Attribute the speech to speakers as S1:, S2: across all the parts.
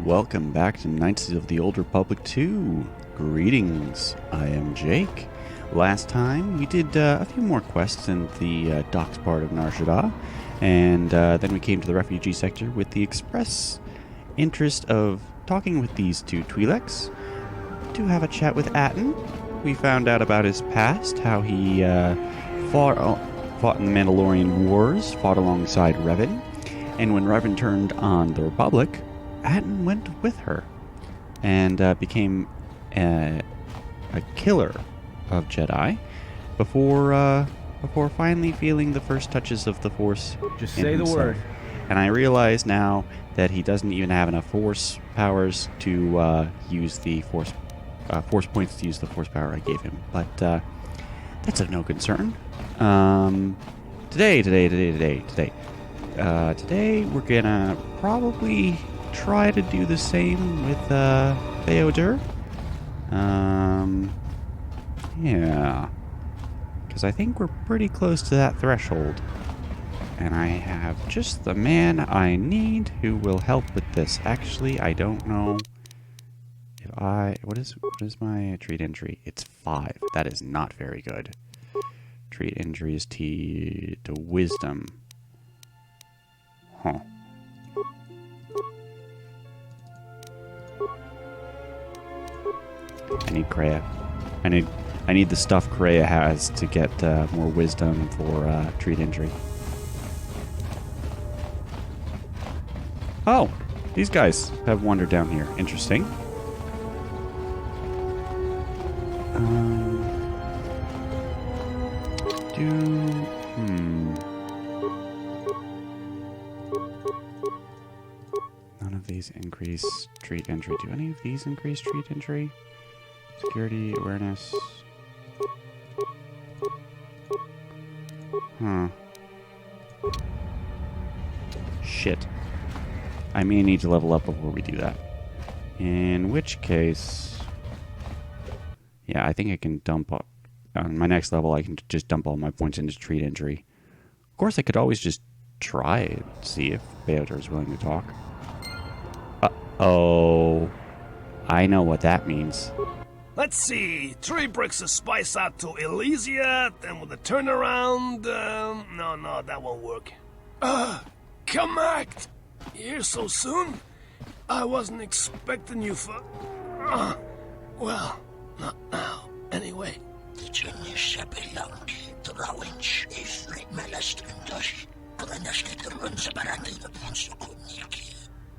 S1: Welcome back to Knights of the Old Republic 2. Greetings, I am Jake. Last time we did a few more quests in the docks part of Nar Shaddaa, and then we came to the refugee sector with the express interest of talking with these two Twi'leks to have a chat with Atton. We found out about his past, how he fought in the Mandalorian Wars, fought alongside Revan, and when Revan turned on the Republic, Atton went with her and became a killer of Jedi before finally feeling the first touches of the Force.
S2: Just say the word.
S1: And I realize now that he doesn't even have enough Force powers to use the Force points to use the Force power I gave him. But that's of no concern. Today we're gonna probably try to do the same with KOTOR. Yeah. Because I think we're pretty close to that threshold. And I have just the man I need who will help with this. Actually, I don't know if what is my treat injury? It's 5. That is not very good. Treat injuries to wisdom. Huh. I need Kreia. I need the stuff Kreia has to get more wisdom for treat injury. Oh, these guys have wandered down here. Interesting. None of these increase treat injury. Do any of these increase treat injury? Security, awareness. Huh. Shit. I may need to level up before we do that. In which case... Yeah, I think I can dump... On my next level, I can just dump all my points into treat injury. Of course, I could always just try and see if KOTOR is willing to talk. Uh-oh. I know what that means.
S3: Let's see, 3 bricks of spice out to Elysia, then with a turnaround, no, that won't work. Come back! Here so soon? I wasn't expecting you for... well, not now, anyway.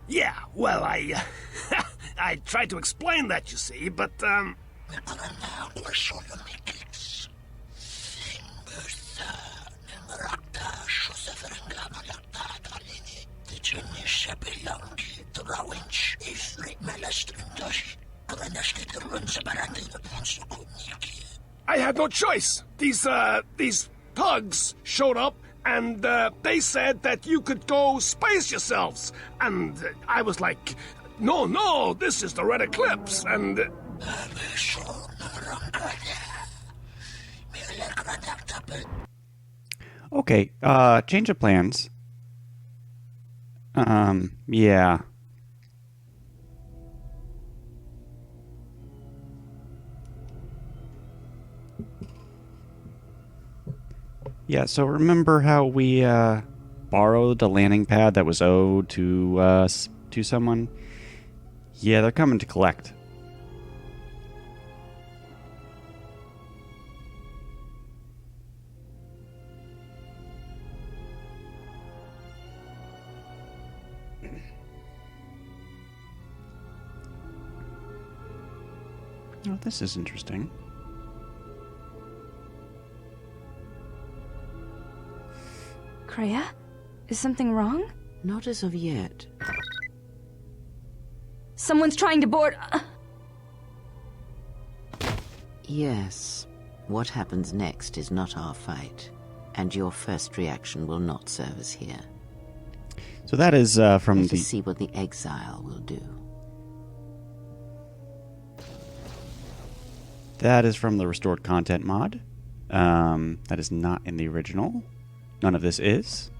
S3: Yeah, well, I tried to explain that, you see, but, I had no choice. These thugs showed up, and they said that you could go space yourselves. And I was like, no, this is the Red Eclipse, and...
S1: Okay, change of plans. Yeah. Yeah, so remember how we borrowed a landing pad that was owed to someone? Yeah, they're coming to collect. Oh, this is interesting.
S4: Kreia? Is something wrong?
S5: Not as of yet.
S4: Someone's trying to board...
S5: Yes. What happens next is not our fight, and your first reaction will not serve us here.
S1: So that is from
S5: Let
S1: the...
S5: us see what the exile will do.
S1: That is from the restored content mod. That is not in the original. None of this is.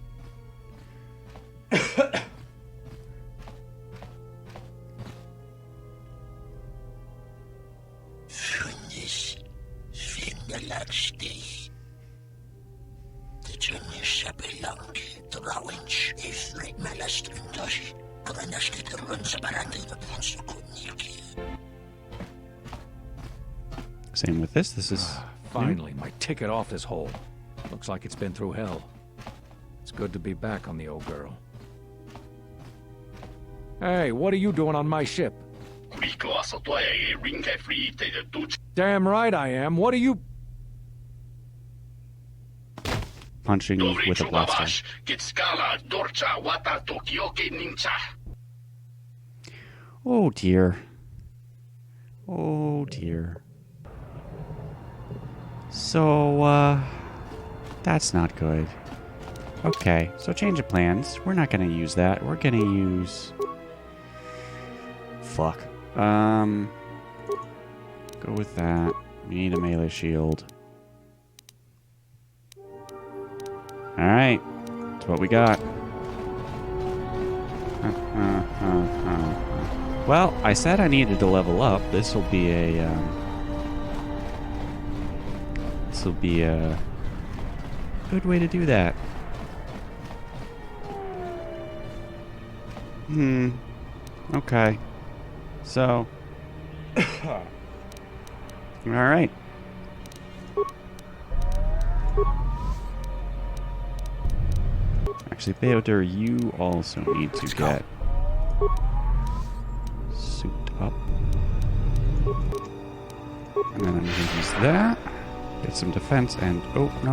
S1: Same with this. This is
S2: Finally, my ticket off this hole. Looks like it's been through hell. It's good to be back on the old girl. Hey, what are you doing on my ship? Damn right I am. What are you...
S1: punching with a blaster. Oh dear. Oh dear. So, that's not good. Okay, so change of plans. We're not gonna use that. We're gonna use... Fuck. Go with that. We need a melee shield. Alright. That's what we got. Well, I said I needed to level up. This will be a, good way to do that. Okay. So. Alright. Actually, Theodore, you also need to get souped up. And then I'm going to use that. Get some defense and... Oh, no.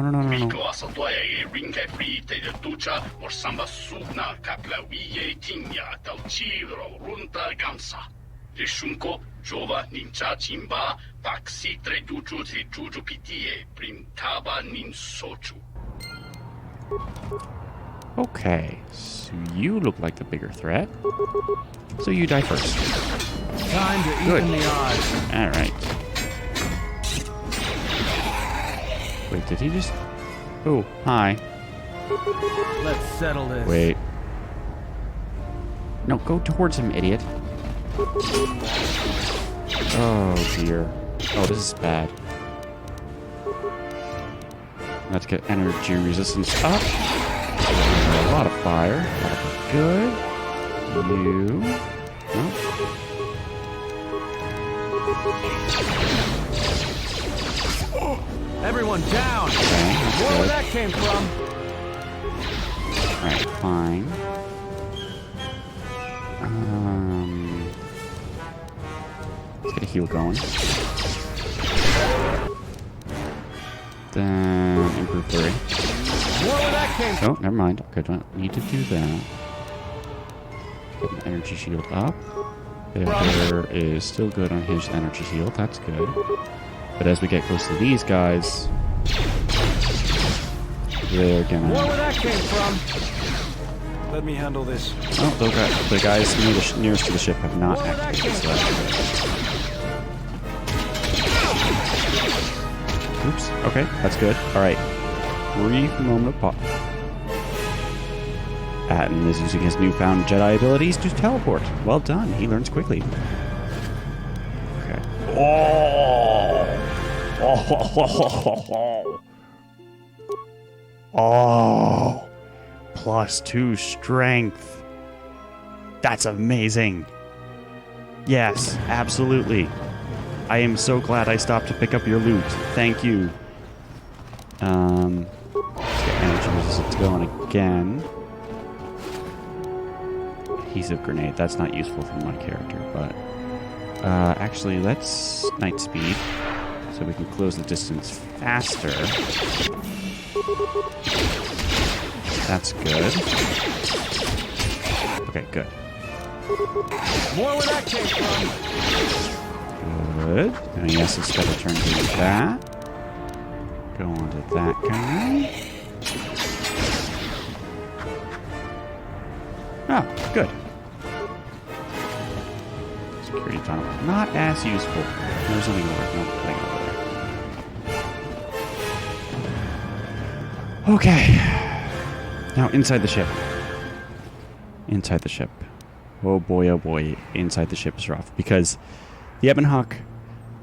S1: Okay, so you look like the bigger threat. So you die first.
S2: Time to even the odds.
S1: Alright. Wait, did he just... Oh, hi.
S2: Let's settle this.
S1: Wait. No, go towards him, idiot. Oh, dear. Oh, this is bad. Let's get energy resistance up. A lot of fire. That'll be good. You... No.
S2: Everyone down!
S1: Okay,
S2: More where
S1: good.
S2: that came from!
S1: Alright, fine. Let's get a heal going. Then improve flurry.
S2: More where that came from!
S1: Oh, never mind. Okay, don't need to do that. Get an energy shield up. There is still good on his energy shield. That's good. But as we get close to these guys, they're gonna...
S2: More where that came from! Let me handle this.
S1: Oh, the guys nearest to the ship have not activated this last. Oops. Okay, that's good. Alright. Brief moment of pause. Atten is using his newfound Jedi abilities to teleport. Well done. He learns quickly. Okay. Oh. +2 strength. That's amazing. Yes, absolutely. I am so glad I stopped to pick up your loot. Thank you. Let's get energy resistance going again. Adhesive grenade. That's not useful for my character, but... actually, let's night speed. So we can close the distance faster. That's good. Okay, good.
S2: More where that came from!
S1: Good. And yes, it's got to turn to that. Go on to that guy. Oh, good. Security tunnel. Not as useful. There's something over there. Okay. Now, inside the ship. Inside the ship. Oh boy, inside the ship is rough. Because the Ebon Hawk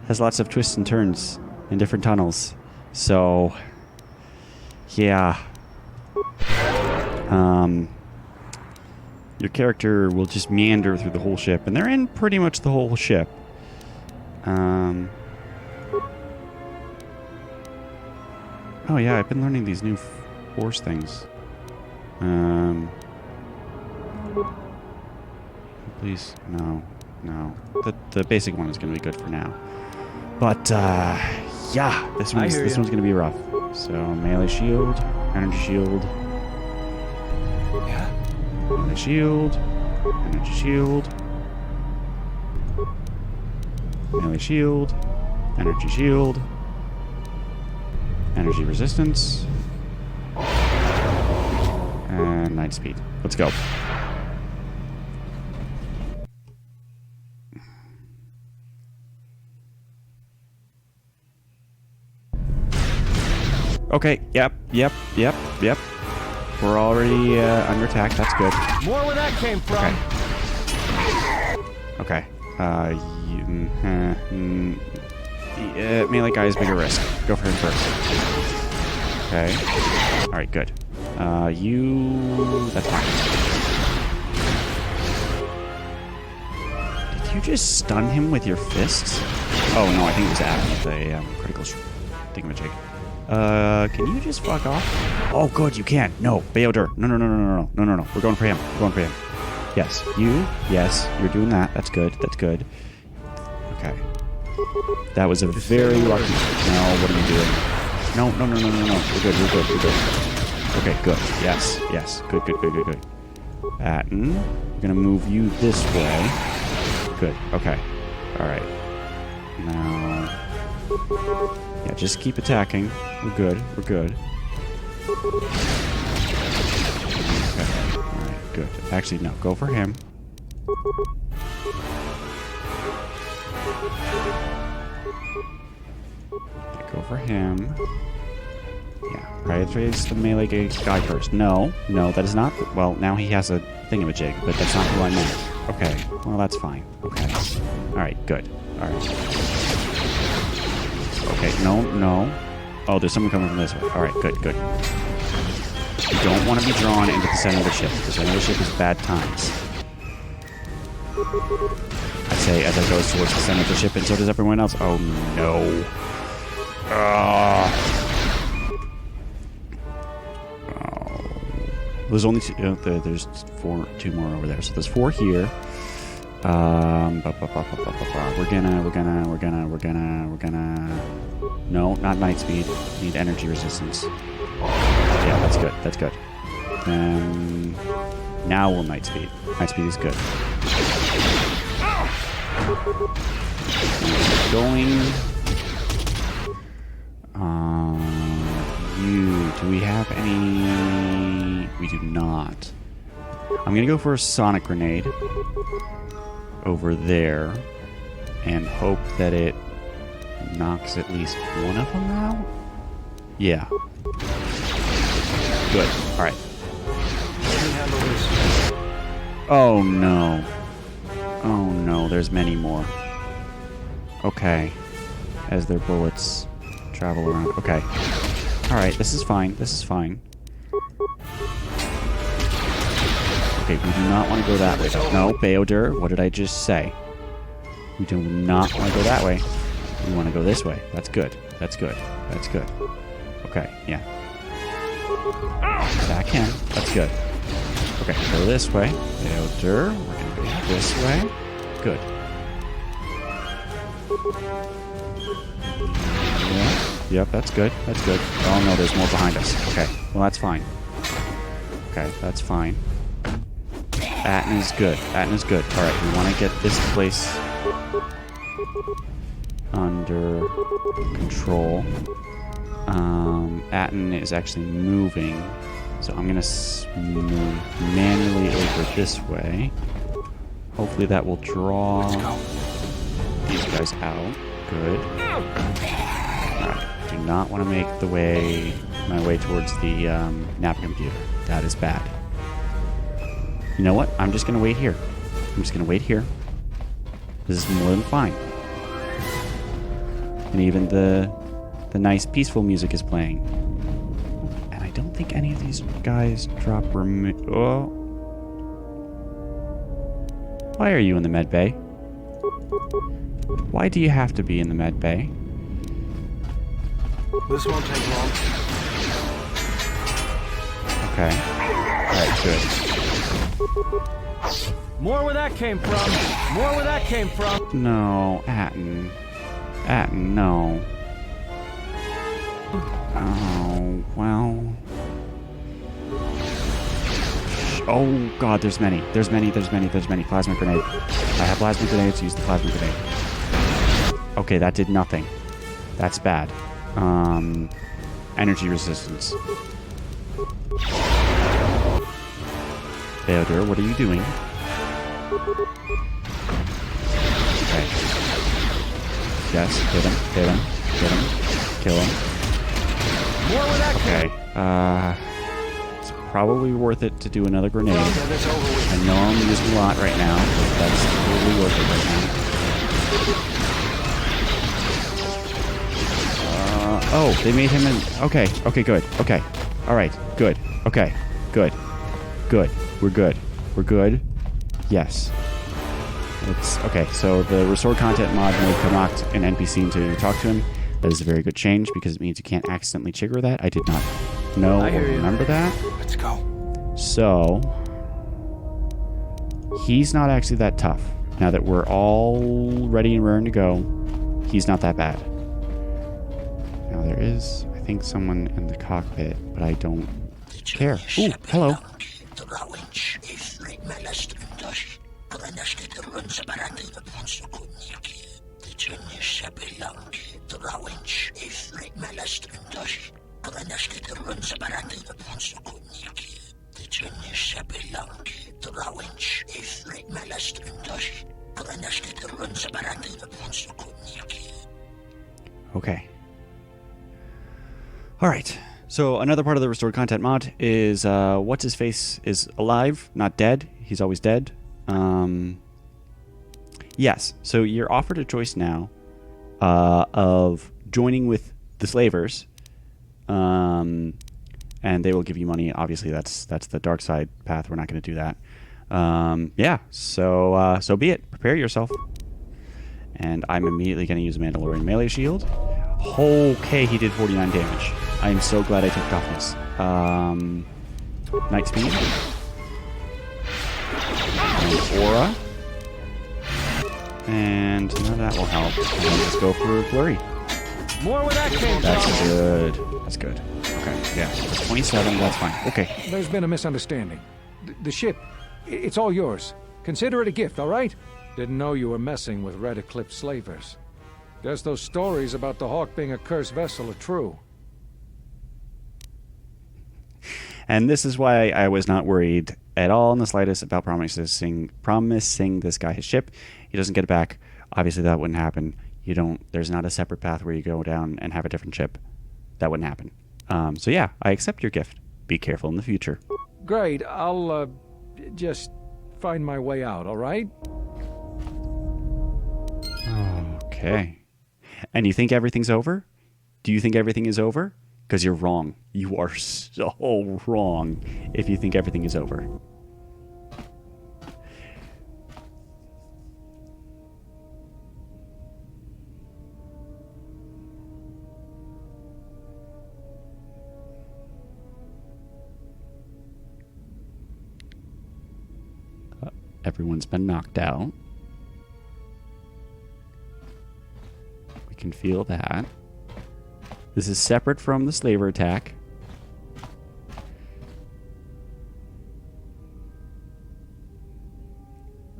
S1: has lots of twists and turns in different tunnels. So, yeah. your character will just meander through the whole ship, and they're in pretty much the whole ship. Oh yeah, I've been learning these new force things. Please, no. The basic one is going to be good for now. But yeah, this one's going to be rough. So melee shield, energy shield.
S2: Yeah?
S1: Melee shield, energy shield. Melee shield, energy shield. Energy resistance. And night speed. Let's go. Okay, yep. We're already under attack. That's good.
S3: More where that came from.
S1: Okay. Melee guy is bigger risk. Go for him first. Okay. Alright, good. That's fine. Did you just stun him with your fists? Oh, no, I think it was Adam with a critical thingamajig. Can you just fuck off? Oh, good, you can. No, Beodur. No. We're going for him. Yes, yes, you're doing that. That's good. Okay. That was a very lucky... No, what are you doing? No. We're good. Okay, good. Yes. Good. Atten, we're gonna move you this way. Good, okay. Alright. Now... Yeah, just keep attacking. We're good. Okay. Alright, good. Actually, no, go for him. Go for him. Yeah, prioritize the melee guy first. No, that is not... Well, now he has a thingamajig, but that's not who I meant. Okay, well, that's fine. Okay. Alright, good. Alright. Okay, no. Oh, there's someone coming from this way. Alright, good. You don't want to be drawn into the center of the ship. The center of the ship is bad times. I say as I go towards the center of the ship, and so does everyone else. Oh, no. Oh. There's only two, there's two more over there. So there's 4 here. We're gonna. No, not night speed. Need energy resistance. Yeah, that's good. Now we'll night speed. Night speed is good. Going. Do we have any? We do not. I'm gonna go for a sonic grenade over there and hope that it knocks at least one of them out. Yeah. Good. All right. Oh no, there's many more. Okay. As their bullets travel around. Okay. Alright, this is fine. Okay, we do not want to go that way. No, Beodur, what did I just say? We do not want to go that way. We want to go this way. That's good. Okay, yeah. Back in. That's good. Okay, go this way. Beodur, we're going to go this way. Good. Yep, that's good. Oh no, there's more behind us. Okay, well that's fine. Atten is good. Alright, we want to get this place under control. Atten is actually moving, so I'm going to move manually over this way. Hopefully that will draw these guys out. Good. Alright. Do not want to make my way towards the nav computer. That is bad. You know what? I'm just going to wait here. This is more than fine. And even the nice peaceful music is playing. And I don't think any of these guys drop Why are you in the med bay? Why do you have to be in the med bay?
S3: This won't take long.
S1: Okay. Alright, good.
S2: More where that came from. More where that came from.
S1: No, Atten. Atten, no. Oh, well. Oh, God, there's many. There's many. Plasma grenade. I have plasma grenades. Use the plasma grenade. Okay, that did nothing. That's bad. Energy resistance. Theodore, what are you doing? Okay. Yes, hit him, kill him.
S2: More where that came.
S1: Okay, it's probably worth it to do another grenade. I know I'm using a lot right now, but that's totally worth it right now. Oh, they made him in... Okay, good. Okay, alright, good. Okay, good. We're good. Yes. It's okay, so the restore content mod mode connect an NPC until you talk to him. That is a very good change because it means you can't accidentally trigger that. I did not know or remember that.
S3: Let's go.
S1: So he's not actually that tough. Now that we're all ready and raring to go, he's not that bad. Now there is, I think, someone in the cockpit, but I don't care. Ooh, hello. Okay. Alright. So another part of the restored content mod is what's his face is alive, not dead. He's always dead. Yes. So you're offered a choice now of joining with the slavers. And they will give you money. Obviously, that's the dark side path. We're not going to do that. Yeah, so be it. Prepare yourself. And I'm immediately going to use a Mandalorian melee shield. Okay, he did 49 damage. I am so glad I took toughness. Night speed. And aura. And none of that will help. And let's go for flurry.
S2: More where that came
S1: That's
S2: from.
S1: good. That's good. Okay, yeah. 27, that's fine. Okay.
S2: There's been a misunderstanding. The ship, it's all yours. Consider it a gift, all right? Didn't know you were messing with Red Eclipse slavers. Guess those stories about the Hawk being a cursed vessel are true.
S1: And this is why I was not worried at all in the slightest about promising this guy his ship. He doesn't get it back. Obviously, that wouldn't happen. There's not a separate path where you go down and have a different ship. That wouldn't happen. So yeah, I accept your gift. Be careful in the future.
S2: Great, I'll, just find my way out, all right?
S1: Okay. And you think everything's over? Do you think everything is over? Because you're wrong. You are so wrong if you think everything is over. Everyone's been knocked out. We can feel that. This is separate from the slaver attack.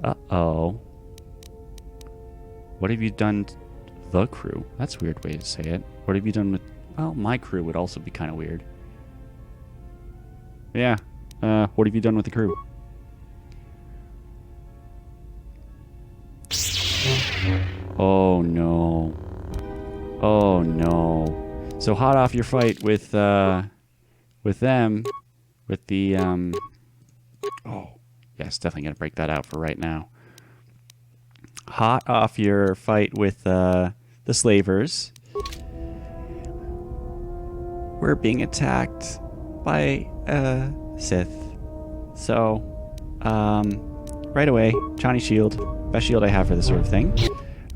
S1: Uh-oh. What have you done to the crew? That's a weird way to say it. What have you done with... Well, my crew would also be kind of weird. Yeah. What have you done with the crew? Oh no. Oh no. So hot off your fight with them, with the oh yes, definitely gonna break that out for right now. Hot off your fight with the slavers. We're being attacked by Sith. So right away. Johnny shield. Best shield I have for this sort of thing.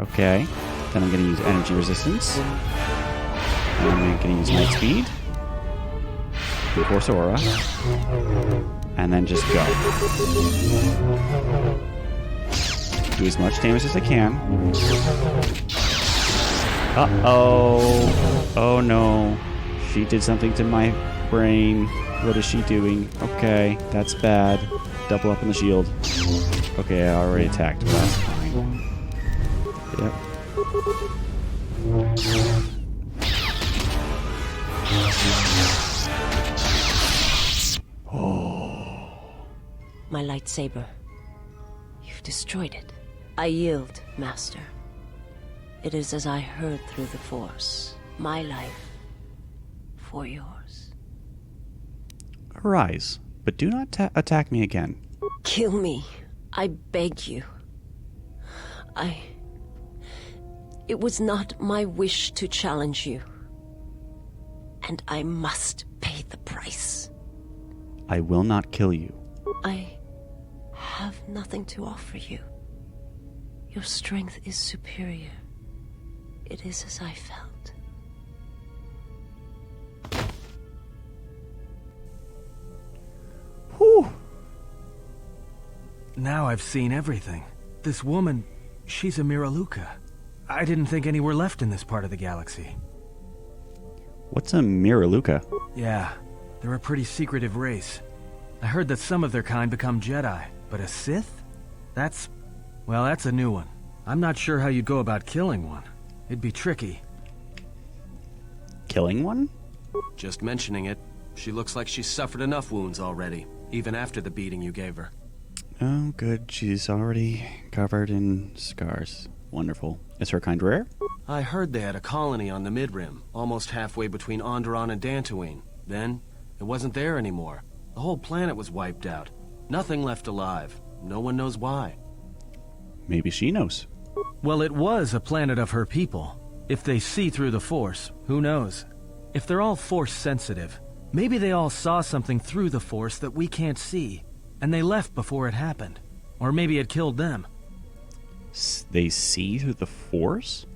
S1: Okay. Then I'm going to use energy resistance. And I'm going to use night speed. And force aura. And then just go. Do as much damage as I can. Uh-oh. Oh no. She did something to my brain. What is she doing? Okay, that's bad. Double up on the shield. Okay, I already attacked. Well, that's fine. Yep.
S6: My lightsaber. You've destroyed it. I yield, Master. It is as I heard through the Force. My life for yours.
S1: Arise, but do not attack me again.
S6: Kill me. I beg you. It was not my wish to challenge you. And I must pay the price.
S1: I will not kill you.
S6: I have nothing to offer you. Your strength is superior. It is as I felt.
S1: Whew.
S7: Now I've seen everything. This woman, she's a Miraluka. I didn't think any were left in this part of the galaxy.
S1: What's a Miraluka?
S7: Yeah, they're a pretty secretive race. I heard that some of their kind become Jedi, but a Sith? That's a new one. I'm not sure how you'd go about killing one. It'd be tricky.
S1: Killing one?
S8: Just mentioning it, she looks like she's suffered enough wounds already, even after the beating you gave her.
S1: Oh, good. She's already covered in scars. Wonderful. Is her kind rare?
S8: I heard they had a colony on the Mid-Rim, almost halfway between Onderon and Dantooine. Then, it wasn't there anymore. The whole planet was wiped out. Nothing left alive. No one knows why.
S1: Maybe she knows.
S7: Well, it was a planet of her people. If they see through the Force, who knows? If they're all Force sensitive, maybe they all saw something through the Force that we can't see, and they left before it happened. Or maybe it killed them.
S1: They see through the Force?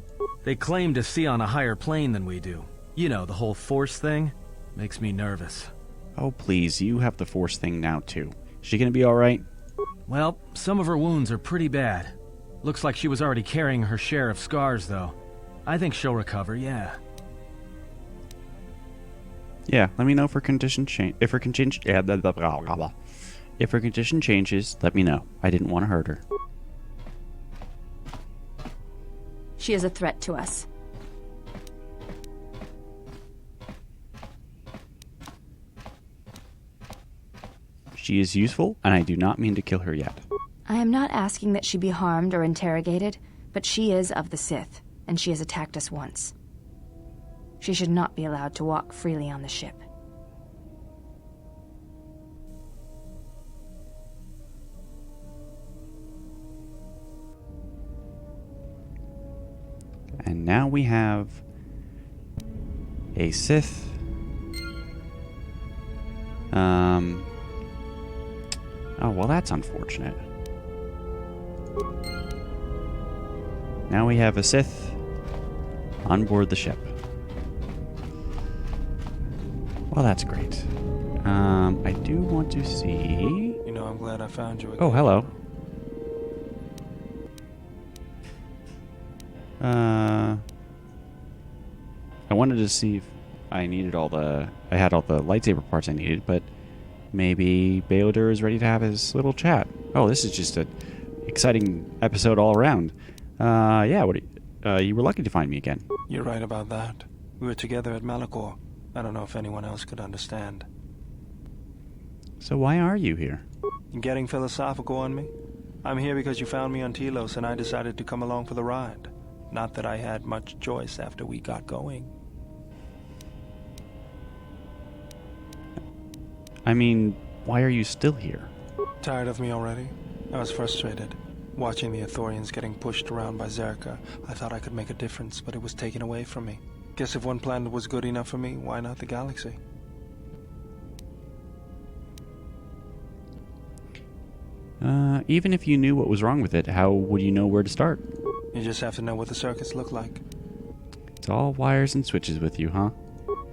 S7: They claim to see on a higher plane than we do. You know, the whole Force thing makes me nervous.
S1: Oh, please, you have the Force thing now, too. Is she gonna be alright?
S7: Well, some of her wounds are pretty bad. Looks like she was already carrying her share of scars, though. I think she'll recover, yeah.
S1: Yeah, let me know if her condition If her condition changes, let me know. I didn't want to hurt her.
S4: She is a threat to us.
S1: She is useful, and I do not mean to kill her yet.
S4: I am not asking that she be harmed or interrogated, but she is of the Sith, and she has attacked us once. She should not be allowed to walk freely on the ship.
S1: And now we have a Sith. Oh, well, that's unfortunate. Now we have a Sith on board the ship. Well, that's great. I do want to see...
S9: You know, I'm glad I found you again.
S1: Oh, hello. I wanted to see if I needed I had all the lightsaber parts I needed, but maybe Bayodur is ready to have his little chat. Oh, this is just an exciting episode all around. Yeah, you were lucky to find me again.
S9: You're right about that. We were together at Malachor. I don't know if anyone else could understand.
S1: So why are you here?
S9: You getting philosophical on me? I'm here because you found me on Telos and I decided to come along for the ride. Not that I had much choice after we got going.
S1: I mean, why are you still here?
S9: Tired of me already? I was frustrated. Watching the Ithorians getting pushed around by Zerka, I thought I could make a difference, but it was taken away from me. Guess if one planet was good enough for me, why not the galaxy?
S1: even if you knew what was wrong with it, how would you know where to start?
S9: You just have to know what the circuits look like.
S1: It's all wires and switches with you, huh?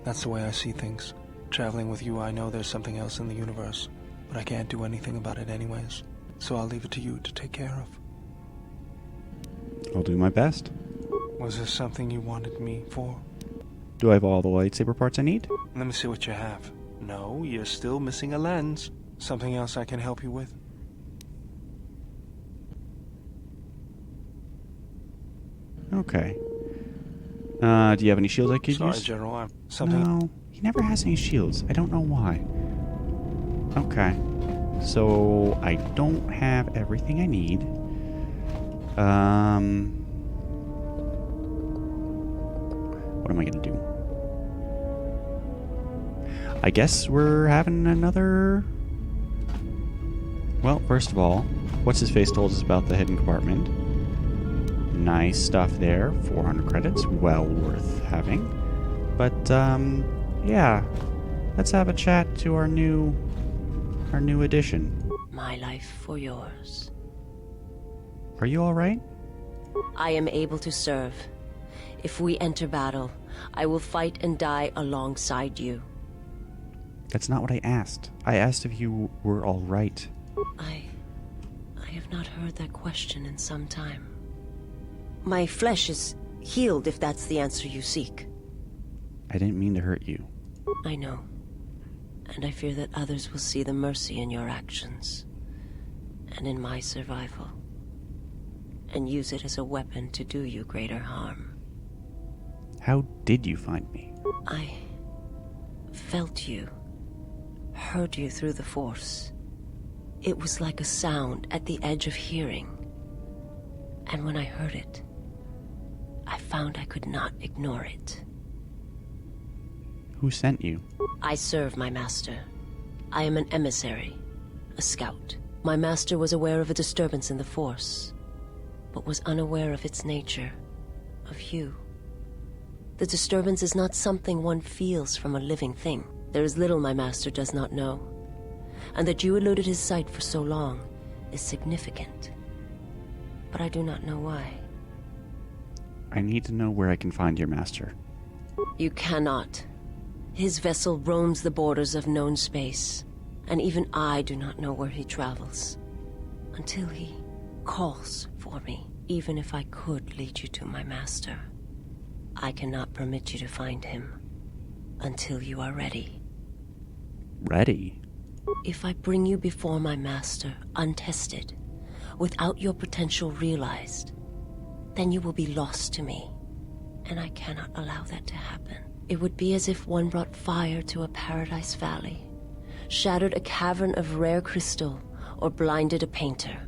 S9: That's the way I see things. Traveling with you, I know there's something else in the universe, but I can't do anything about it anyways. So I'll leave it to you to take care of.
S1: I'll do my best.
S9: Was there something you wanted me for?
S1: Do I have all the lightsaber parts I need?
S9: Let me see what you have. No, you're still missing a lens. Something else I can help you with?
S1: Okay. Do you have any shields I could
S9: Sorry,
S1: use?
S9: General, I'm something...
S1: No, he never has any shields. I don't know why. Okay. So, I don't have everything I need. What am I gonna do? I guess we're having another... Well, first of all, what's his face told us about the hidden compartment. Nice stuff there. 400 credits. Well worth having. But, yeah. Let's have a chat to our new addition.
S6: My life for yours.
S1: Are you alright?
S6: I am able to serve. If we enter battle, I will fight and die alongside you.
S1: That's not what I asked. I asked if you were alright.
S6: I have not heard that question in some time. My flesh is healed, if that's the answer you seek.
S1: I didn't mean to hurt you.
S6: I know. And I fear that others will see the mercy in your actions. And in my survival. And use it as a weapon to do you greater harm.
S1: How did you find me?
S6: I felt you. Heard you through the Force. It was like a sound at the edge of hearing. And when I heard it, I found I could not ignore it.
S1: Who sent you?
S6: I serve my master. I am an emissary, a scout. My master was aware of a disturbance in the Force, but was unaware of its nature, of you. The disturbance is not something one feels from a living thing. There is little my master does not know, and that you eluded his sight for so long is significant. But I do not know why.
S1: I need to know where I can find your master.
S6: You cannot. His vessel roams the borders of known space, and even I do not know where he travels. Until he calls for me, even if I could lead you to my master. I cannot permit you to find him until you are ready.
S1: Ready?
S6: If I bring you before my master, untested, without your potential realized, then you will be lost to me, and I cannot allow that to happen. It would be as if one brought fire to a paradise valley, shattered a cavern of rare crystal, or blinded a painter.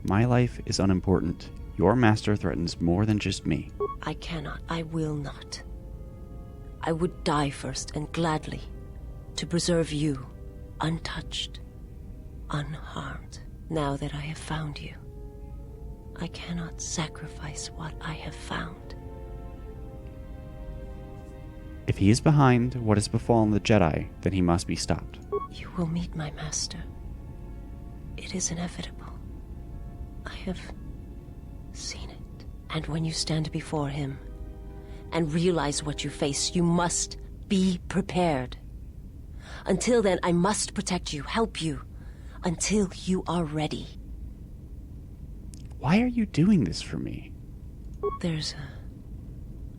S1: My life is unimportant. Your master threatens more than just me.
S6: I cannot, I will not. I would die first, and gladly, to preserve you, untouched, unharmed. Now that I have found you, I cannot sacrifice what I have found.
S1: If he is behind what has befallen the Jedi, then he must be stopped.
S6: You will meet my master. It is inevitable. I have seen it. And when you stand before him and realize what you face, you must be prepared. Until then, I must protect you, help you, until you are ready.
S1: Why are you doing this for me?
S6: There's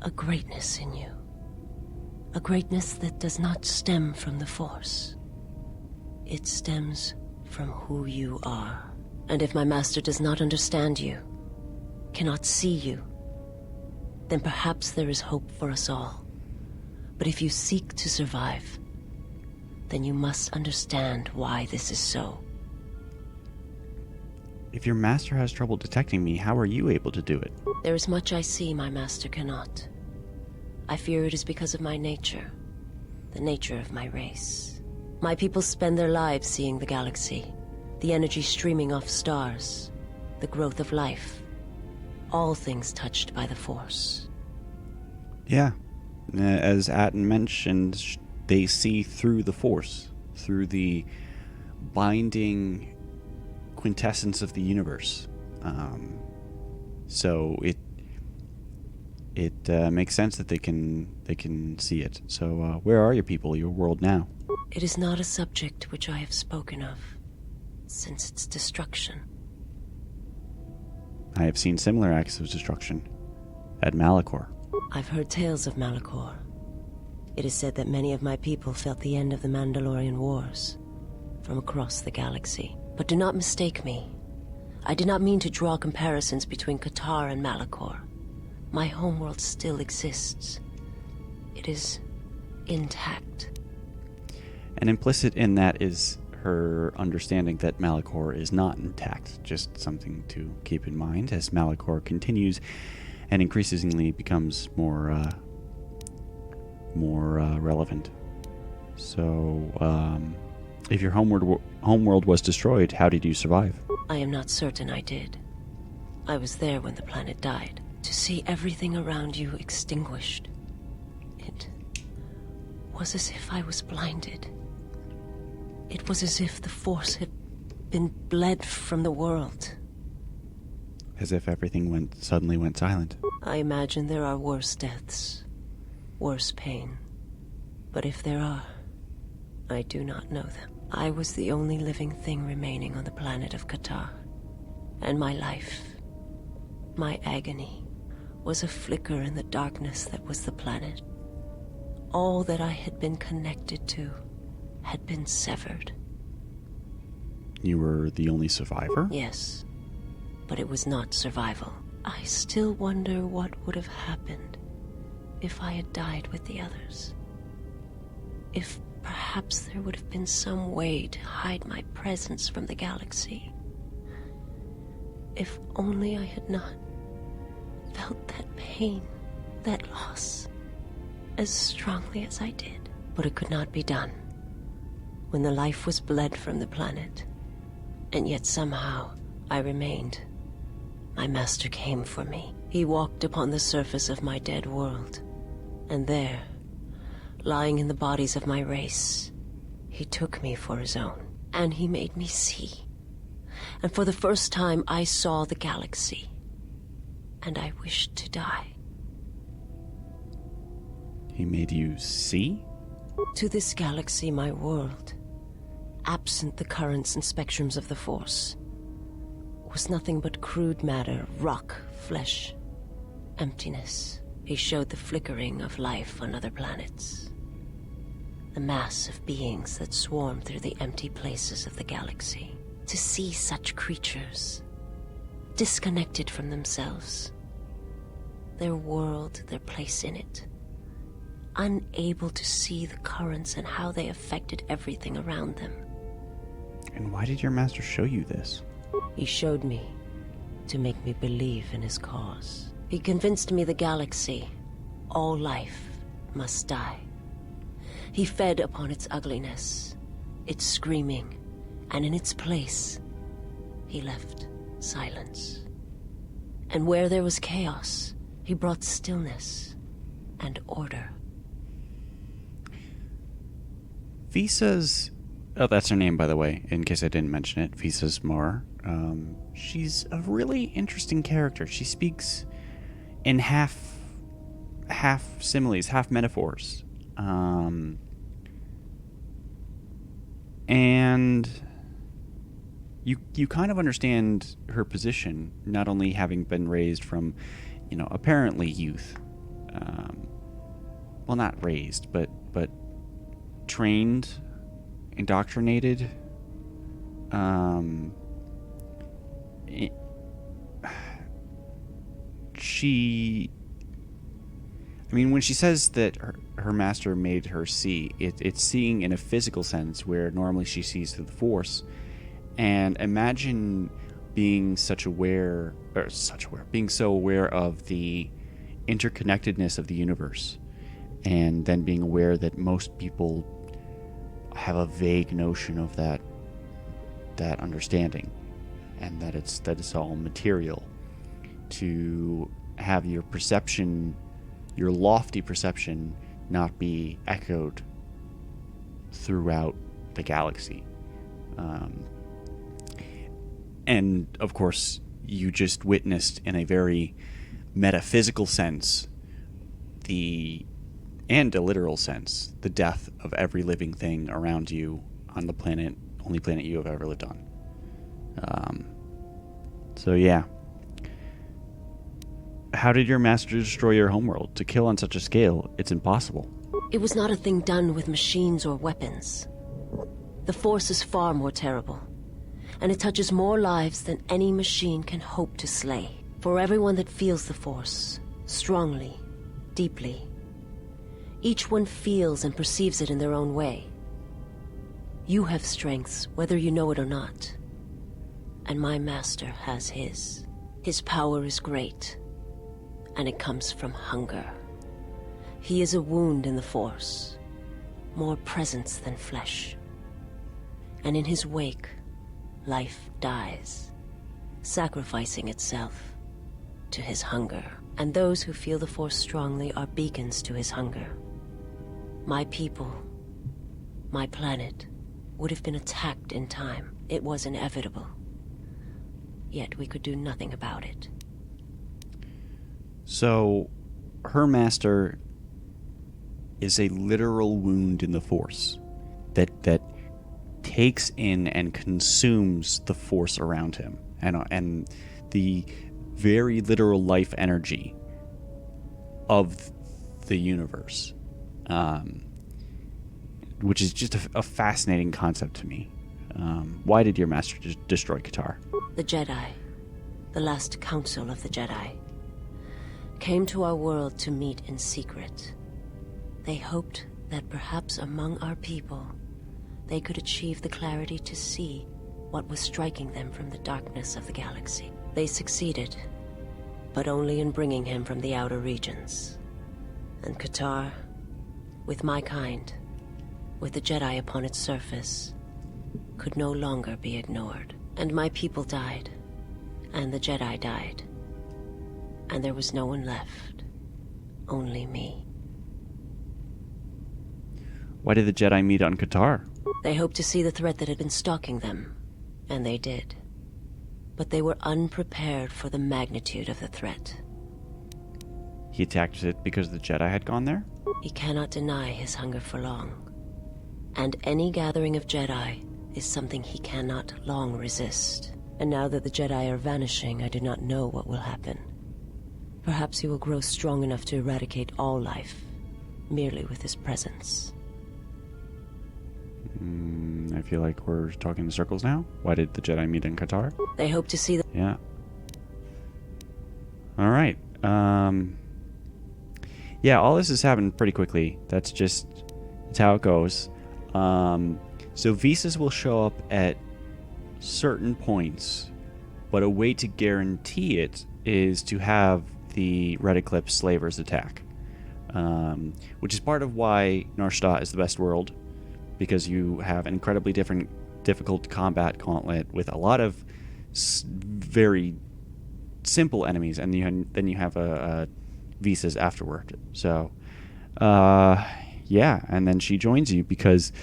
S6: a greatness in you. A greatness that does not stem from the Force. It stems from who you are. And if my master does not understand you, cannot see you, then perhaps there is hope for us all. But if you seek to survive, then you must understand why this is so.
S1: If your master has trouble detecting me, how are you able to do it?
S6: There is much I see my master cannot. I fear it is because of my nature, the nature of my race. My people spend their lives seeing the galaxy, the energy streaming off stars, the growth of life, all things touched by the Force.
S1: Yeah. As Atten mentioned, they see through the Force, through the binding quintessence of the universe. So it makes sense that they can see it. So where are your people, your world now?
S6: It is not a subject which I have spoken of since its destruction.
S1: I have seen similar acts of destruction at Malachor.
S6: I've heard tales of Malachor. It is said that many of my people felt the end of the Mandalorian Wars from across the galaxy. But do not mistake me. I did not mean to draw comparisons between KOTOR and Malachor. My homeworld still exists. It is intact.
S1: And implicit in that is her understanding that Malachor is not intact. Just something to keep in mind as Malachor continues and increasingly becomes more relevant. So, if your homeworld was destroyed, how did you survive?
S6: I am not certain I did. I was there when the planet died. To see everything around you extinguished. It was as if I was blinded. It was as if the Force had been bled from the world.
S1: As if everything suddenly went silent.
S6: I imagine there are worse deaths, worse pain. But if there are, I do not know them. I was the only living thing remaining on the planet of KOTOR. And my life, my agony, was a flicker in the darkness that was the planet. All that I had been connected to had been severed.
S1: You were the only survivor?
S6: Yes, but it was not survival. I still wonder what would have happened if I had died with the others. If perhaps there would have been some way to hide my presence from the galaxy. If only I had not felt that pain, that loss, as strongly as I did. But it could not be done. When the life was bled from the planet, and yet somehow I remained, my master came for me. He walked upon the surface of my dead world, and there, lying in the bodies of my race, he took me for his own, and he made me see. And for the first time I saw the galaxy, and I wished to die.
S1: He made you see?
S6: To this galaxy, my world, absent the currents and spectrums of the Force, was nothing but crude matter, rock, flesh, emptiness. He showed the flickering of life on other planets. The mass of beings that swarm through the empty places of the galaxy. To see such creatures, disconnected from themselves, their world, their place in it, unable to see the currents and how they affected everything around them.
S1: And why did your master show you this?
S6: He showed me to make me believe in his cause. He convinced me the galaxy, all life, must die. He fed upon its ugliness, its screaming, and in its place, he left silence. And where there was chaos, he brought stillness and order.
S1: Visa's... Oh, that's her name, by the way, in case I didn't mention it. Visa's Mar. She's a really interesting character. She speaks in half similes, half metaphors. And you kind of understand her position, not only having been raised from, apparently youth. Well, not raised, but trained, indoctrinated. When she says that her master made her see, it's seeing in a physical sense where normally she sees through the Force. And imagine being so aware of the interconnectedness of the universe, and then being aware that most people have a vague notion of that understanding, and that it's all material. To have your perception, your lofty perception, not be echoed throughout the galaxy. And, of course, you just witnessed in a very metaphysical sense and a literal sense, the death of every living thing around you on the planet, only planet you have ever lived on. So yeah. How did your master destroy your homeworld? To kill on such a scale, it's impossible.
S6: It was not a thing done with machines or weapons. The Force is far more terrible, and it touches more lives than any machine can hope to slay. For everyone that feels the Force, strongly, deeply, each one feels and perceives it in their own way. You have strengths, whether you know it or not. And my master has his. His power is great, and it comes from hunger. He is a wound in the Force, more presence than flesh. And in his wake, life dies, sacrificing itself to his hunger. And those who feel the Force strongly are beacons to his hunger. My people, my planet, would have been attacked in time. It was inevitable. Yet we could do nothing about it.
S1: So, her master is a literal wound in the Force that takes in and consumes the Force around him, and the very literal life energy of the universe, which is just a fascinating concept to me. Why did your master destroy KOTOR?
S6: The Jedi, the last council of the Jedi, came to our world to meet in secret. They hoped that perhaps among our people, they could achieve the clarity to see what was striking them from the darkness of the galaxy. They succeeded, but only in bringing him from the outer regions. And KOTOR, with my kind, with the Jedi upon its surface, could no longer be ignored. And my people died, and the Jedi died. And there was no one left, only me.
S1: Why did the Jedi meet on KOTOR?
S6: They hoped to see the threat that had been stalking them, and they did. But they were unprepared for the magnitude of the threat.
S1: He attacked it because the Jedi had gone there?
S6: He cannot deny his hunger for long. And any gathering of Jedi is something he cannot long resist. And now that the Jedi are vanishing, I do not know what will happen. Perhaps he will grow strong enough to eradicate all life, merely with his presence.
S1: I feel like we're talking in circles now. Why did the Jedi meet in KOTOR?
S6: They hope to see the...
S1: Yeah. All right. Yeah, all this has happened pretty quickly. That's how it goes. So visas will show up at certain points, but a way to guarantee it is to have the Red Eclipse slavers attack, which is part of why Nar Shaddaa is the best world, because you have an incredibly difficult combat gauntlet with a lot of very simple enemies, and then you have visas afterward. So, yeah, and then she joins you because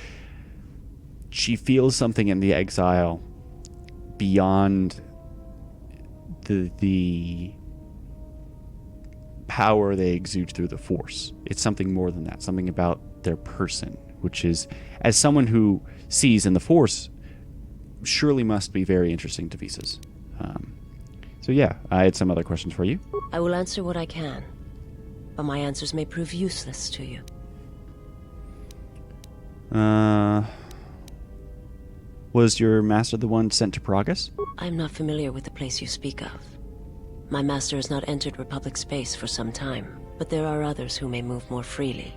S1: she feels something in the exile beyond the power they exude through the Force. It's something more than that, something about their person, which is, as someone who sees in the Force, surely must be very interesting to visas. So yeah, I had some other questions for you.
S6: I will answer what I can, but my answers may prove useless to you.
S1: Was your master the one sent to Pragus?
S6: I am not familiar with the place you speak of. My master has not entered Republic space for some time, but there are others who may move more freely,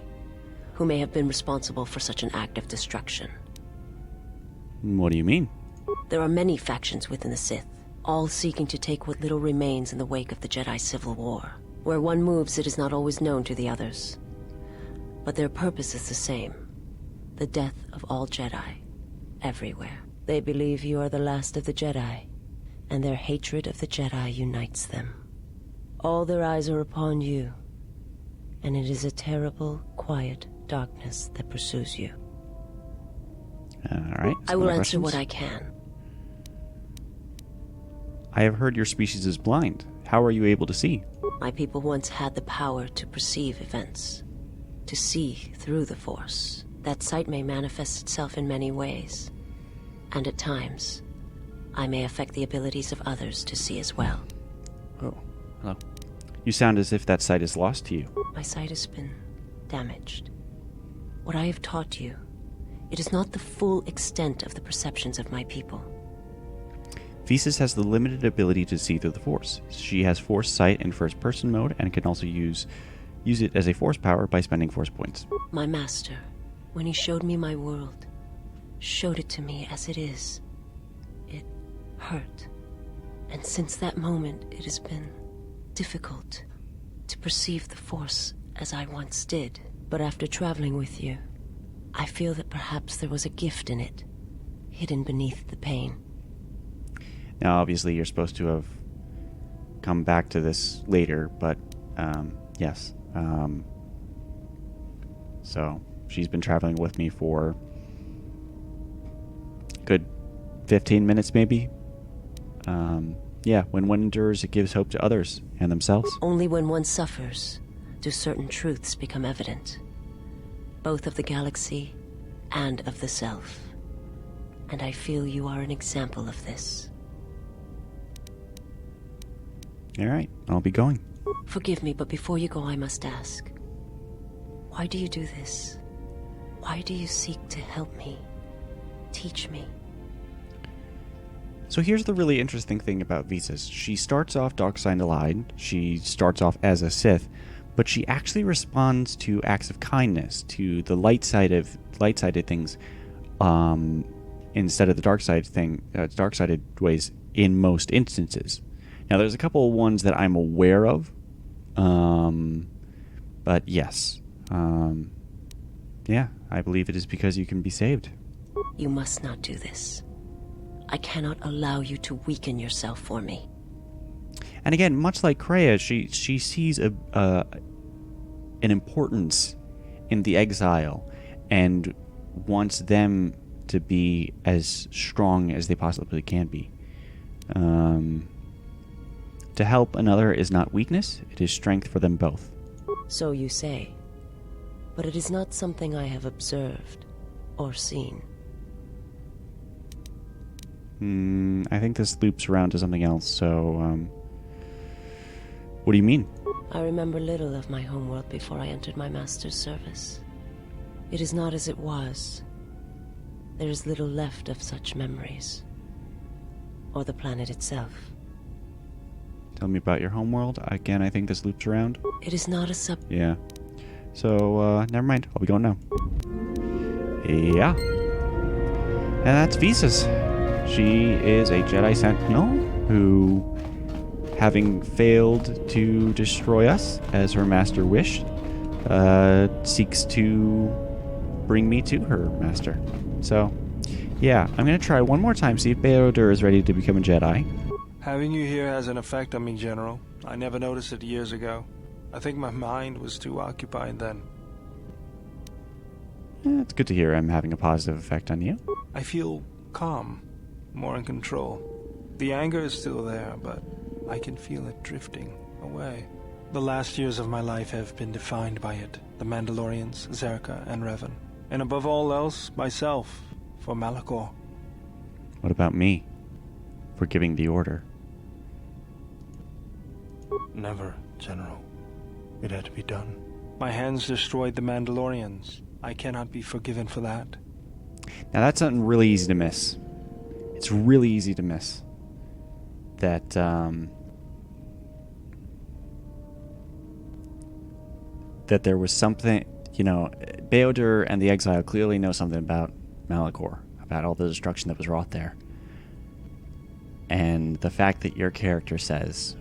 S6: who may have been responsible for such an act of destruction.
S1: What do you mean?
S6: There are many factions within the Sith, all seeking to take what little remains in the wake of the Jedi Civil War. Where one moves, it is not always known to the others. But their purpose is the same. The death of all Jedi, everywhere. They believe you are the last of the Jedi, and their hatred of the Jedi unites them. All their eyes are upon you, and it is a terrible, quiet darkness that pursues you.
S1: All right.
S6: I will answer what I can.
S1: I have heard your species is blind. How are you able to see?
S6: My people once had the power to perceive events, to see through the Force. That sight may manifest itself in many ways, and at times, I may affect the abilities of others to see as well.
S1: Oh, hello. You sound as if that sight is lost to you.
S6: My sight has been damaged. What I have taught you, it is not the full extent of the perceptions of my people.
S1: Thesis has the limited ability to see through the Force. She has Force sight in first-person mode and can also use it as a Force power by spending Force points.
S6: My master, when he showed me my world, showed it to me as it is. It hurt. And since that moment, it has been difficult to perceive the Force as I once did. But after traveling with you, I feel that perhaps there was a gift in it, hidden beneath the pain.
S1: Now, obviously, you're supposed to have come back to this later, but yes. So, she's been traveling with me for a good 15 minutes, maybe. Yeah, when one endures, it gives hope to others and themselves.
S6: Only when one suffers do certain truths become evident, both of the galaxy and of the self. And I feel you are an example of this.
S1: All right, I'll be going.
S6: Forgive me, but before you go, I must ask. Why do you do this? Why do you seek to help me? Teach me?
S1: So here's the really interesting thing about Visas. She starts off dark side aligned. She starts off as a Sith, but she actually responds to acts of kindness, to the light-sided things, instead of the dark-sided ways in most instances. Now, there's a couple of ones that I'm aware of, but yes, yeah, I believe it is because you can be saved.
S6: You must not do this. I cannot allow you to weaken yourself for me.
S1: And again, much like Kreia, she sees an importance in the exile and wants them to be as strong as they possibly can be. To help another is not weakness, it is strength for them both.
S6: So you say, but it is not something I have observed or seen.
S1: I think this loops around to something else, so, what do you mean?
S6: I remember little of my homeworld before I entered my master's service. It is not as it was. There is little left of such memories. Or the planet itself.
S1: Tell me about your homeworld. Again, I think this loops around.
S6: It is not a
S1: Yeah. So, never mind. I'll be going now. Yeah. And that's Visas. She is a Jedi Sentinel who, having failed to destroy us, as her master wished, seeks to bring me to her master. So, yeah, I'm going to try one more time, see if Beodur is ready to become a Jedi.
S9: Having you here has an effect on me, General. I never noticed it years ago. I think my mind was too occupied then.
S1: It's good to hear I'm having a positive effect on you.
S9: I feel calm, more in control. The anger is still there, but I can feel it drifting away. The last years of my life have been defined by it. The Mandalorians, Zerka, and Revan. And above all else, myself, for Malachor.
S1: What about me? For giving the order?
S9: Never, General. It had to be done. My hands destroyed the Mandalorians. I cannot be forgiven for that.
S1: Now that's something really easy to miss. It's really easy to miss. That, that there was something, Beodur and the Exile clearly know something about Malachor, about all the destruction that was wrought there. And the fact that your character says,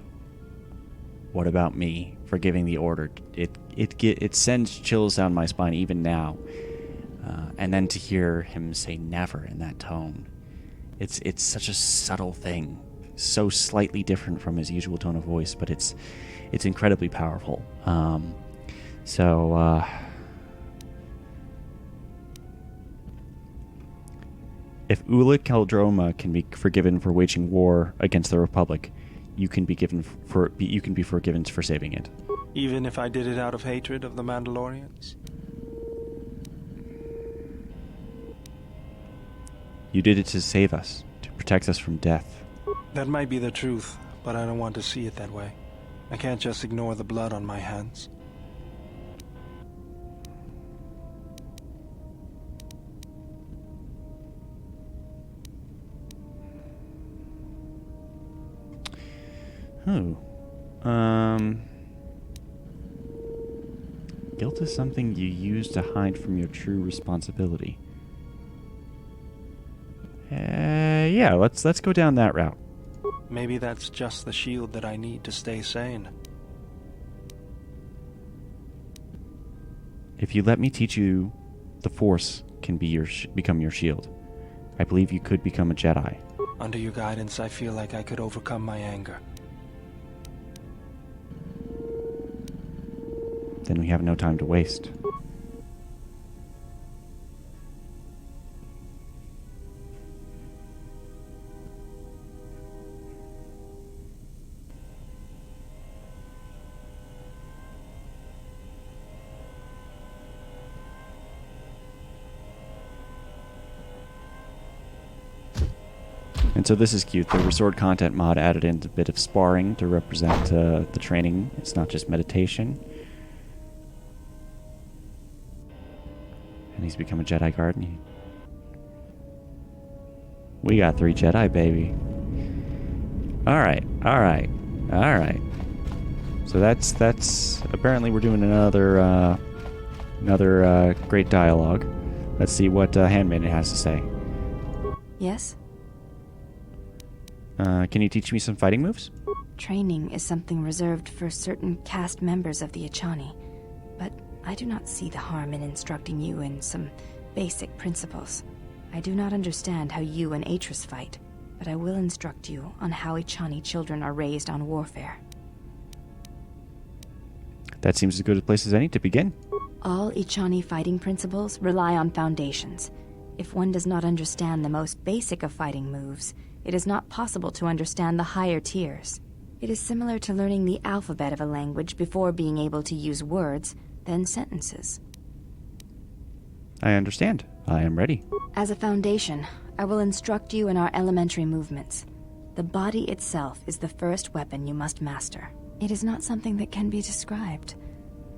S1: "What about me?" for giving the order, it sends chills down my spine even now. And then to hear him say "never" in that tone, it's such a subtle thing, so slightly different from his usual tone of voice, but it's incredibly powerful. If Ula Kaldroma can be forgiven for waging war against the Republic, you can be forgiven for saving it.
S9: Even if I did it out of hatred of the Mandalorians?
S1: You did it to save us, to protect us from death.
S9: That might be the truth, but I don't want to see it that way. I can't just ignore the blood on my hands.
S1: Oh. Guilt is something you use to hide from your true responsibility. Yeah, let's go down that route.
S9: Maybe that's just the shield that I need to stay sane.
S1: If you let me teach you, the Force can be become your shield. I believe you could become a Jedi.
S9: Under your guidance, I feel like I could overcome my anger.
S1: Then we have no time to waste. And so this is cute. The Resort Content mod added in a bit of sparring to represent the training. It's not just meditation. And he's become a Jedi Guard. We got 3 Jedi, baby. Alright. So that's apparently we're doing another great dialogue. Let's see what Handmaiden has to say.
S4: Yes?
S1: Can you teach me some fighting moves?
S4: Training is something reserved for certain caste members of the Echani, but I do not see the harm in instructing you in some basic principles. I do not understand how you and Atris fight, but I will instruct you on how Echani children are raised on warfare.
S1: That seems as good a place as any to begin.
S4: All Echani fighting principles rely on foundations. If one does not understand the most basic of fighting moves, it is not possible to understand the higher tiers. It is similar to learning the alphabet of a language before being able to use words, then sentences.
S1: I understand. I am ready.
S4: As a foundation, I will instruct you in our elementary movements. The body itself is the first weapon you must master. It is not something that can be described.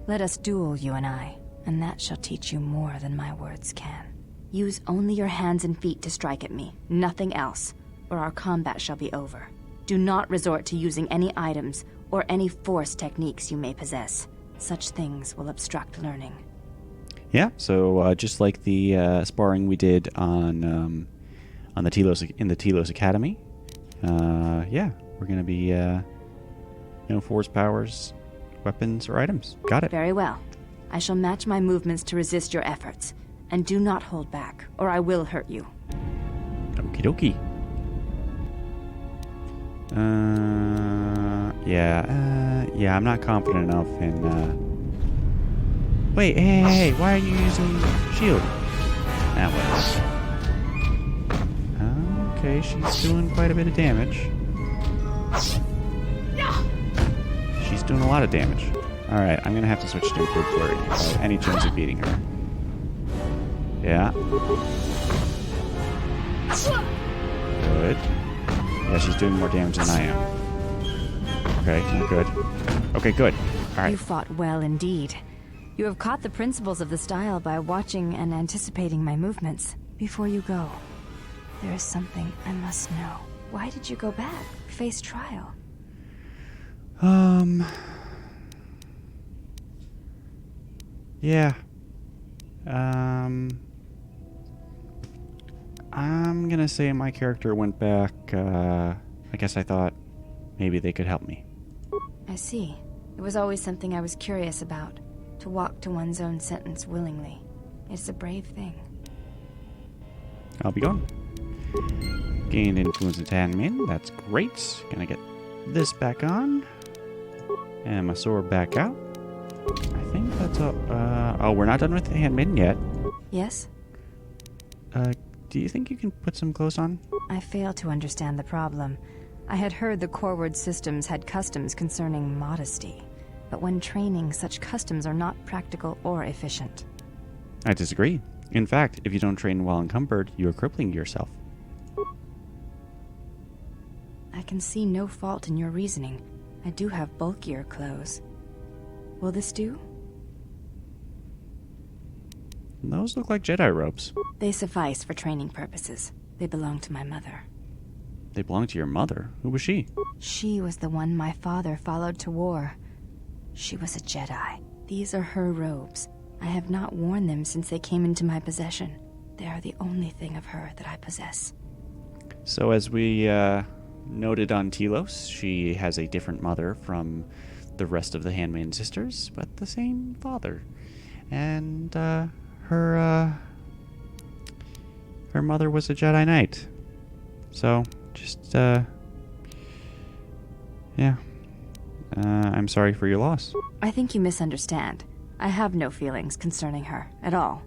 S4: Let us duel, you and I, and that shall teach you more than my words can. Use only your hands and feet to strike at me, nothing else, or our combat shall be over. Do not resort to using any items or any force techniques you may possess. Such things will obstruct learning.
S1: Yeah, so just like the sparring we did on the Telos Academy, yeah, we're gonna be force powers, weapons, or items. Got it.
S4: Very well. I shall match my movements to resist your efforts, and do not hold back, or I will hurt you.
S1: Okie dokie. Yeah, I'm not confident enough in, Wait, hey, why are you using shield? That way. Okay, she's doing quite a bit of damage. She's doing a lot of damage. Alright, I'm gonna have to switch to improved flurry. Any chance of beating her. Yeah. Good. Yeah, she's doing more damage than I am. Okay, not good. Okay, good. Alright.
S4: You fought well indeed. You have caught the principles of the style by watching and anticipating my movements. Before you go, there is something I must know. Why did you go back? Face trial?
S1: Yeah. I'm gonna say my character went back, I guess I thought maybe they could help me.
S4: I see. It was always something I was curious about. To walk to one's own sentence willingly. It's a brave thing.
S1: I'll be going. Gained influence of Tanmin. That's great. Gonna get this back on. And my sword back out. I think that's all. Oh, we're not done with the Handmaiden yet.
S4: Yes?
S1: do you think you can put some clothes on?
S4: I fail to understand the problem. I had heard the Coreward systems had customs concerning modesty, but when training, such customs are not practical or efficient.
S1: I disagree. In fact, if you don't train while encumbered, you are crippling yourself.
S4: I can see no fault in your reasoning. I do have bulkier clothes. Will this do?
S1: Those look like Jedi robes.
S4: They suffice for training purposes. They belong to my mother.
S1: They belong to your mother. Who was she?
S4: She was the one my father followed to war. She was a Jedi. These are her robes. I have not worn them since they came into my possession. They are the only thing of her that I possess.
S1: So as we noted on Telos, she has a different mother from the rest of the Handmaiden sisters, but the same father. And her mother was a Jedi Knight. So, just, yeah. I'm sorry for your loss.
S4: I think you misunderstand. I have no feelings concerning her at all.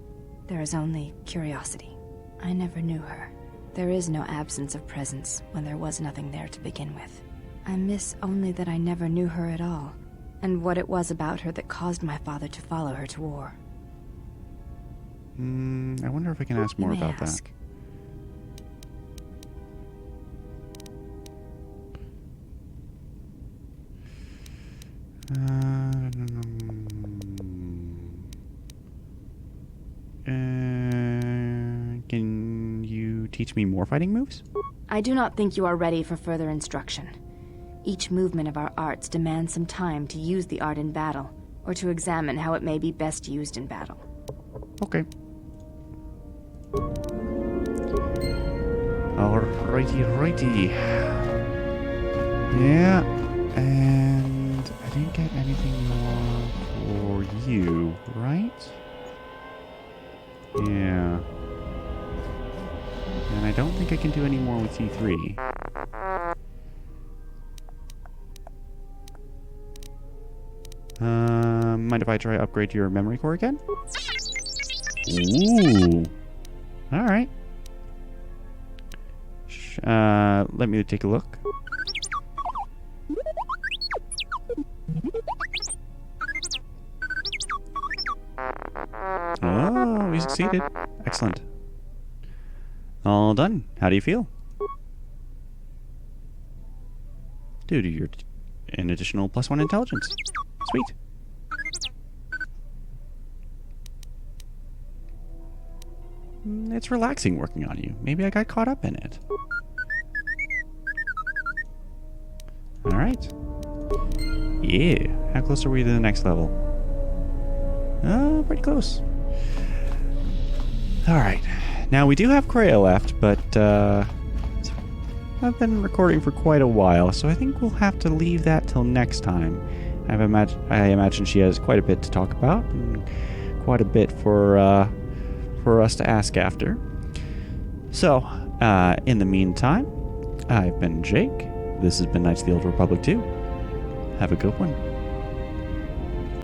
S4: There is only curiosity. I never knew her. There is no absence of presence when there was nothing there to begin with. I miss only that I never knew her at all, and what it was about her that caused my father to follow her to war.
S1: I wonder if I can ask more about that. Can you teach me more fighting moves?
S4: I do not think you are ready for further instruction. Each movement of our arts demands some time to use the art in battle, or to examine how it may be best used in battle.
S1: Okay. Righty. Yeah, and I didn't get anything more for you, right? Yeah. And I don't think I can do any more with C3. Mind if I try upgrade your memory core again? Ooh. Alright. Let me take a look. Oh, we succeeded. Excellent. All done. How do you feel? Due to your an additional +1 intelligence. Sweet. It's relaxing working on you. Maybe I got caught up in it. Alright. Yeah. How close are we to the next level? Oh, pretty close. Alright. Now, we do have Kreia left, but I've been recording for quite a while, so I think we'll have to leave that till next time. I imagine she has quite a bit to talk about, and quite a bit for us to ask after. So, in the meantime, I've been Jake. This has been Knights of the Old Republic 2. Have a good one.